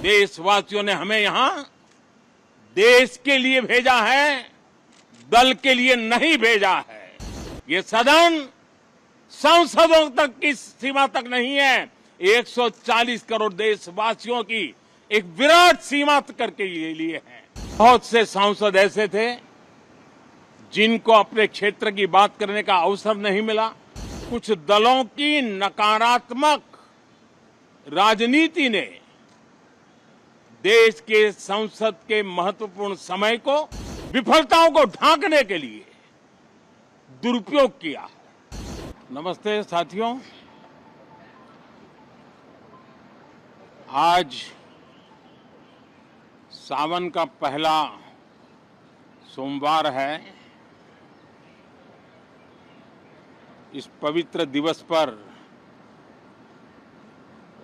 देशवासियों ने हमें यहां देश के लिए भेजा है, दल के लिए नहीं भेजा है। ये सदन संसदों तक की सीमा तक नहीं है, 140 करोड़ देशवासियों की एक विराट सीमा करके लिए है। बहुत से सांसद ऐसे थे जिनको अपने क्षेत्र की बात करने का अवसर नहीं मिला। कुछ दलों की नकारात्मक राजनीति ने देश के संसद के महत्वपूर्ण समय को विफलताओं को ढांकने के लिए दुरुपयोग किया। नमस्ते साथियों, आज सावन का पहला सोमवार है। इस पवित्र दिवस पर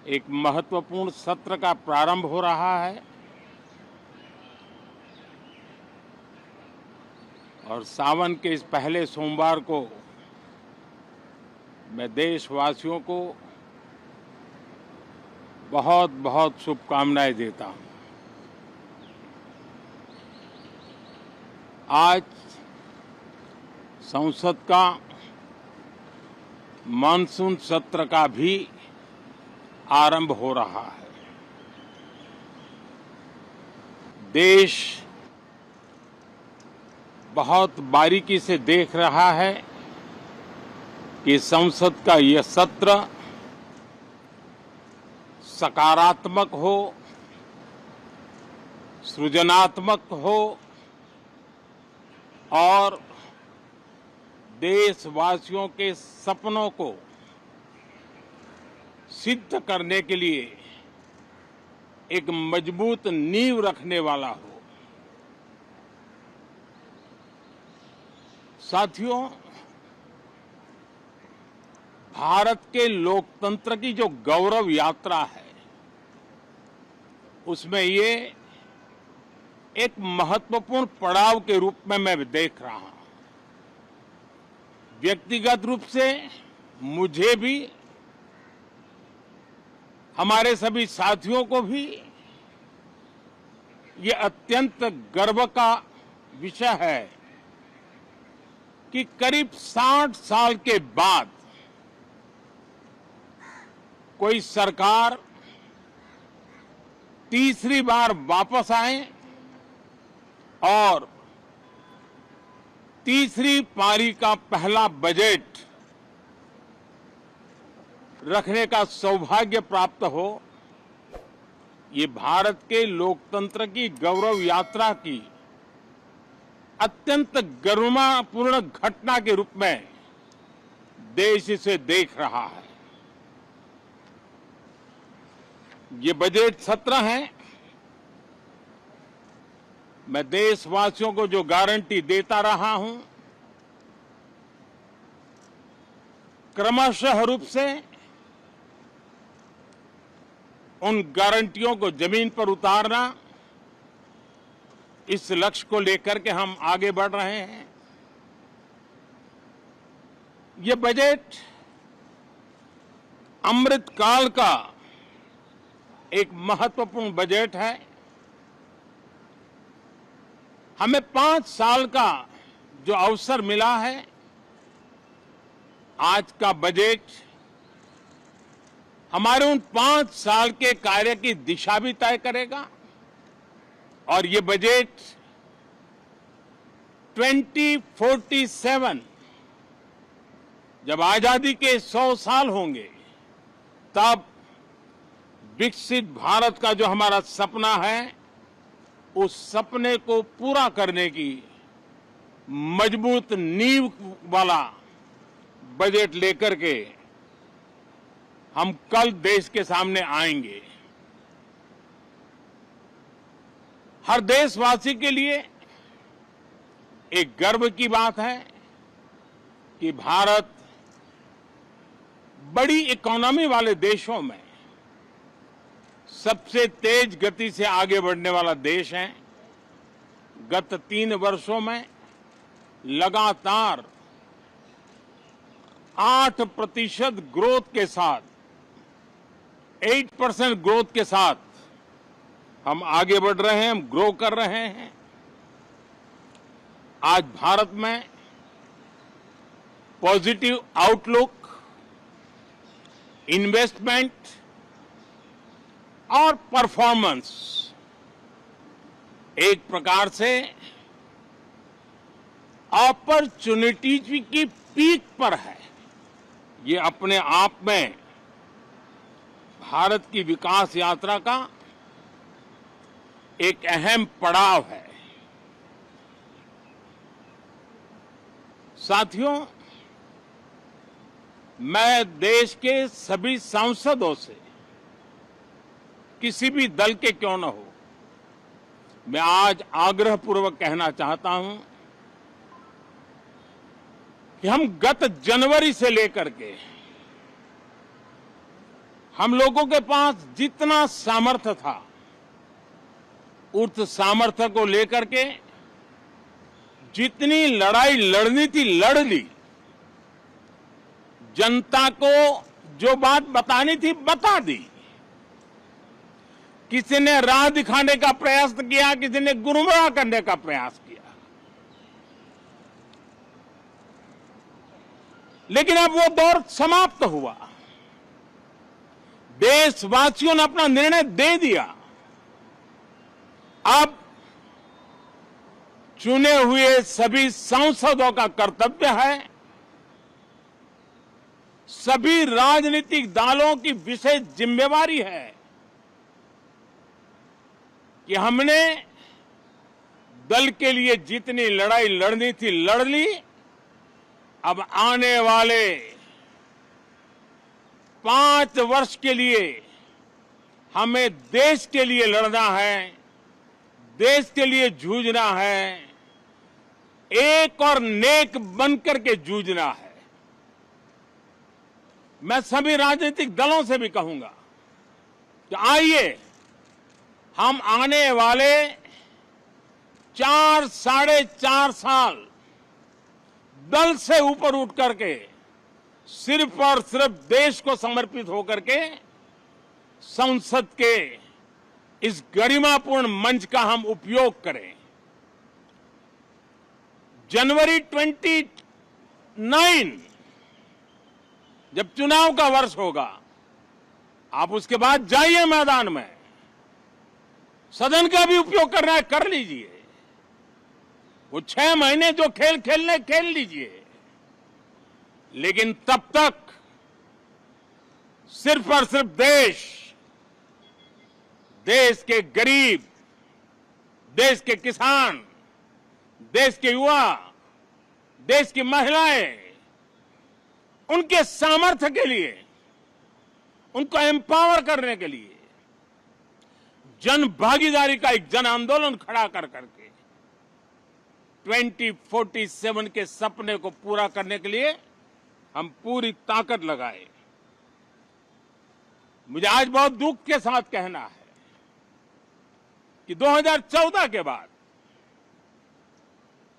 एक महत्वपूर्ण सत्र का प्रारंभ हो रहा है और सावन के इस पहले सोमवार को मैं देशवासियों को बहुत बहुत शुभकामनाएं देता हूं। आज संसद का मानसून सत्र का भी आरंभ हो रहा है। देश बहुत बारीकी से देख रहा है कि संसद का यह सत्र सकारात्मक हो, सृजनात्मक हो और देशवासियों के सपनों को सिद्ध करने के लिए एक मजबूत नींव रखने वाला हो। साथियों, भारत के लोकतंत्र की जो गौरव यात्रा है, उसमें ये एक महत्वपूर्ण पड़ाव के रूप में मैं देख रहा हूं। व्यक्तिगत रूप से मुझे भी, हमारे सभी साथियों को भी ये अत्यंत गर्व का विषय है कि करीब 60 साल के बाद कोई सरकार तीसरी बार वापस आए और तीसरी पारी का पहला बजट रखने का सौभाग्य प्राप्त हो। ये भारत के लोकतंत्र की गौरव यात्रा की अत्यंत गरिमापूर्ण घटना के रूप में देश इसे देख रहा है। ये बजट सत्र है। मैं देशवासियों को जो गारंटी देता रहा हूं, क्रमशः रूप से उन गारंटियों को जमीन पर उतारना, इस लक्ष्य को लेकर के हम आगे बढ़ रहे हैं। ये बजट अमृतकाल का एक महत्वपूर्ण बजट है। हमें 5 साल का जो अवसर मिला है, आज का बजट हमारे उन 5 साल के कार्य की दिशा भी तय करेगा और ये बजट 2047 जब आजादी के 100 साल होंगे, तब विकसित भारत का जो हमारा सपना है, उस सपने को पूरा करने की मजबूत नींव वाला बजट लेकर के हम कल देश के सामने आएंगे। हर देशवासी के लिए एक गर्व की बात है कि भारत बड़ी इकोनॉमी वाले देशों में सबसे तेज गति से आगे बढ़ने वाला देश है। गत 3 वर्षों में लगातार 8% ग्रोथ के साथ, 8% ग्रोथ के साथ हम आगे बढ़ रहे हैं, हम ग्रो कर रहे हैं। आज भारत में पॉजिटिव आउटलुक, इन्वेस्टमेंट और परफॉर्मेंस एक प्रकार से अपॉर्चुनिटीज की पीक पर है। ये अपने आप में भारत की विकास यात्रा का एक अहम पड़ाव है। साथियों, मैं देश के सभी सांसदों से, किसी भी दल के क्यों न हो, मैं आज आग्रहपूर्वक कहना चाहता हूं कि हम गत जनवरी से लेकर के हम लोगों के पास जितना सामर्थ्य था, उस सामर्थ्य को लेकर के जितनी लड़ाई लड़नी थी लड़ ली। जनता को जो बात बतानी थी बता दी। किसी ने राह दिखाने का प्रयास किया, किसी ने गुमराह करने का प्रयास किया, लेकिन अब वो दौर समाप्त हुआ। देशवासियों ने अपना निर्णय दे दिया। अब चुने हुए सभी सांसदों का कर्तव्य है, सभी राजनीतिक दलों की विशेष जिम्मेवारी है कि हमने दल के लिए जितनी लड़ाई लड़नी थी लड़ ली। अब आने वाले 5 वर्ष के लिए हमें देश के लिए लड़ना है, देश के लिए जूझना है, एक और नेक बनकर के जूझना है। मैं सभी राजनीतिक दलों से भी कहूंगा कि आइए हम आने वाले 4 साढ़े 4 साल दल से ऊपर उठ करके सिर्फ और सिर्फ देश को समर्पित होकर के संसद के इस गरिमापूर्ण मंच का हम उपयोग करें। जनवरी 29 जब चुनाव का वर्ष होगा, आप उसके बाद जाइए मैदान में, सदन का भी उपयोग करना है कर लीजिए। वो 6 महीने जो खेल खेलने खेल लीजिए, लेकिन तब तक सिर्फ और सिर्फ देश के गरीब, देश के किसान, देश के युवा, देश की महिलाएं, उनके सामर्थ्य के लिए, उनको एम्पावर करने के लिए जन भागीदारी का एक जन आंदोलन खड़ा कर करके 2047 के सपने को पूरा करने के लिए हम पूरी ताकत लगाए। मुझे आज बहुत दुख के साथ कहना है कि 2014 के बाद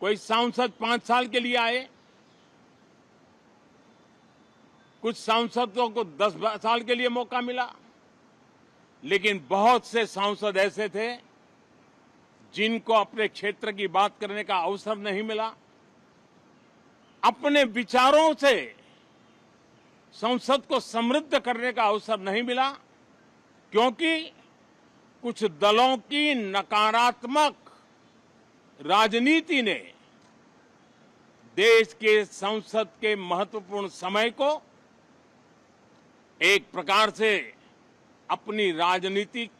कोई सांसद 5 साल के लिए आए, कुछ सांसदों को 10 साल के लिए मौका मिला, लेकिन बहुत से सांसद ऐसे थे जिनको अपने क्षेत्र की बात करने का अवसर नहीं मिला, अपने विचारों से संसद को समृद्ध करने का अवसर नहीं मिला, क्योंकि कुछ दलों की नकारात्मक राजनीति ने देश के संसद के महत्वपूर्ण समय को एक प्रकार से अपनी राजनीतिक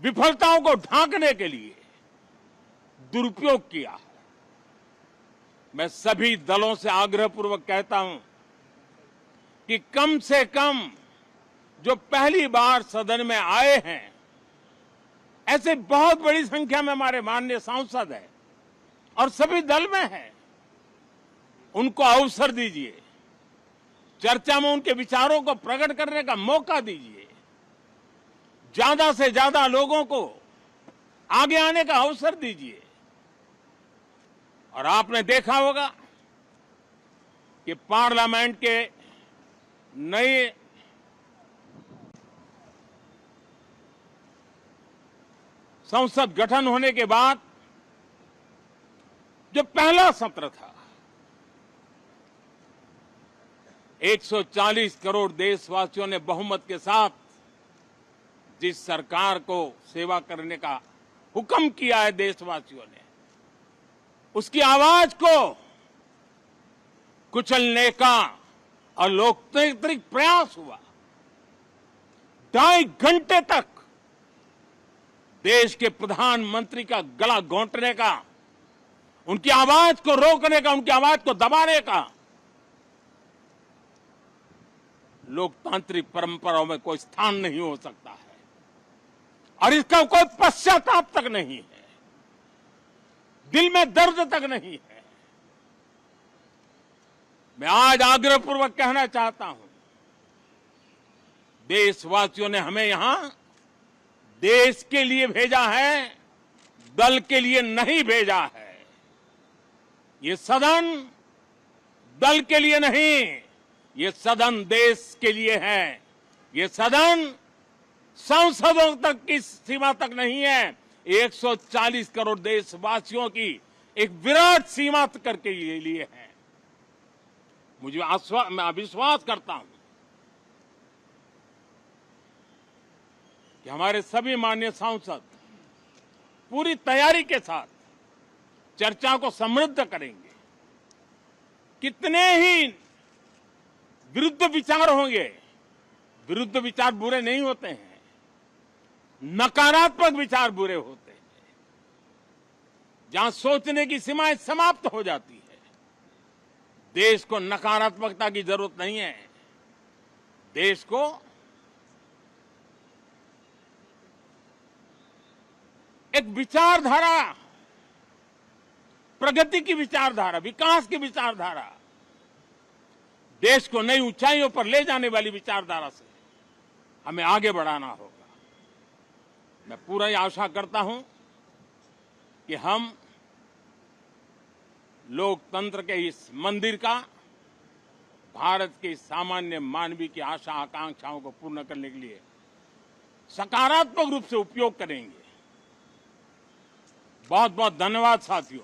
विफलताओं को ढांकने के लिए दुरुपयोग किया है। मैं सभी दलों से आग्रहपूर्वक कहता हूं कि कम से कम जो पहली बार सदन में आए हैं, ऐसे बहुत बड़ी संख्या में हमारे माननीय सांसद हैं और सभी दल में हैं, उनको अवसर दीजिए, चर्चा में उनके विचारों को प्रकट करने का मौका दीजिए, ज्यादा से ज्यादा लोगों को आगे आने का अवसर दीजिए। और आपने देखा होगा कि पार्लियामेंट के नए संसद गठन होने के बाद जो पहला सत्र था, 140 करोड़ देशवासियों ने बहुमत के साथ जिस सरकार को सेवा करने का हुक्म किया है देशवासियों ने, उसकी आवाज को कुचलने का और लोकतांत्रिक प्रयास हुआ। 2.5 घंटे तक देश के प्रधानमंत्री का गला घोंटने का, उनकी आवाज को रोकने का, उनकी आवाज को दबाने का लोकतांत्रिक परंपराओं में कोई स्थान नहीं हो सकता है और इसका कोई पश्चाताप तक नहीं है, दिल में दर्द तक नहीं है। मैं आज आग्रहपूर्वक कहना चाहता हूं, देशवासियों ने हमें यहां देश के लिए भेजा है, दल के लिए नहीं भेजा है। ये सदन दल के लिए नहीं, ये सदन देश के लिए है। ये सदन सांसदों तक की सीमा तक नहीं है, 140 करोड़ देशवासियों की एक विराट सीमा करके ये लिए है। मैं विश्वास करता हूं कि हमारे सभी माननीय सांसद पूरी तैयारी के साथ चर्चा को समृद्ध करेंगे। कितने ही विरुद्ध विचार होंगे, विरुद्ध विचार बुरे नहीं होते हैं, नकारात्मक विचार बुरे होते हैं। जहां सोचने की सीमाएं समाप्त हो जाती है, देश को नकारात्मकता की जरूरत नहीं है। देश को एक विचारधारा, प्रगति की विचारधारा, विकास की विचारधारा, देश को नई ऊंचाइयों पर ले जाने वाली विचारधारा से हमें आगे बढ़ाना होगा। मैं पूरा ही आशा करता हूं कि हम लोकतंत्र के इस मंदिर का भारत के सामान्य मानवीय की आशा आकांक्षाओं को पूर्ण करने के लिए सकारात्मक रूप से उपयोग करेंगे। बहुत बहुत धन्यवाद साथियों।